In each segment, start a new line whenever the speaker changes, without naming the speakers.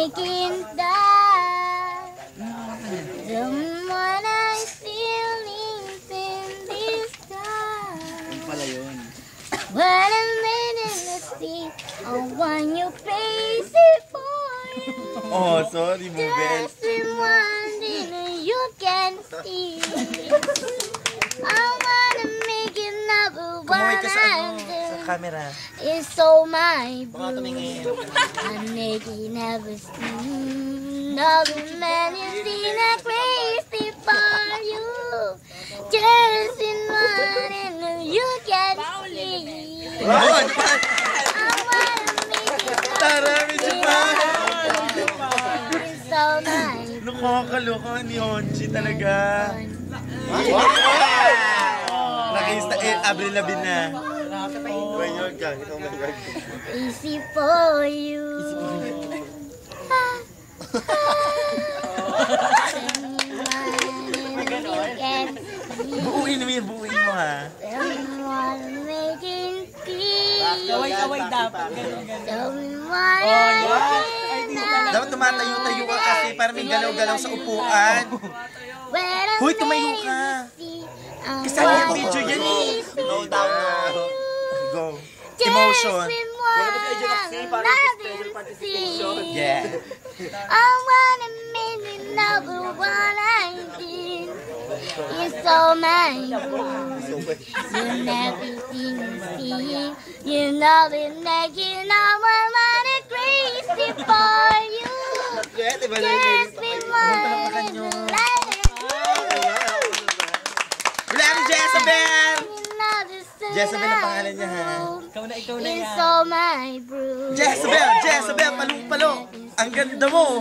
making that. Someone I feelings in this time. What a minute, let's see. I want you crazy for you.
Oh, sorry, Bubel.
Just in one dinner you can see. I wanna make it number one.
Kumuhay ka sa camera.
It's so my blue. I make it never seen. Another man is in a crazy for you. Just in one dinner you can see. I wanna make it
Tara, medyo pa.
It's so my
Nakakaloka ni Honji talaga. Nakista, Avril Lavigne na. Mayor ka, ito mayor.
easy for you.
Buuin mo ha.
Kaway-kaway dapat.
Dapat tumatayo-tayo ka kasi para may galaw-galaw sa upuan. Hoy, tumayo ka. Kasama yung video yan eh.
Go down na.
Go. Emotion. Yeah.
I wanna make it number one I did. It's so mine. You never seen me see. You know it naked. I wanna crazy for you. Just be mine.
Wala ni Jezebel! Jezebel ang pangalan niya ha.
Ikaw na
It's
yan.
so my brew.
Jezebel, palong-palo. Ang ganda mo.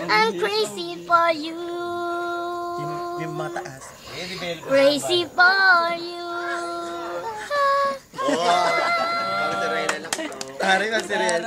I'm crazy for you.
Yung mga taas.
Crazy for you.
Tari ba si Ren?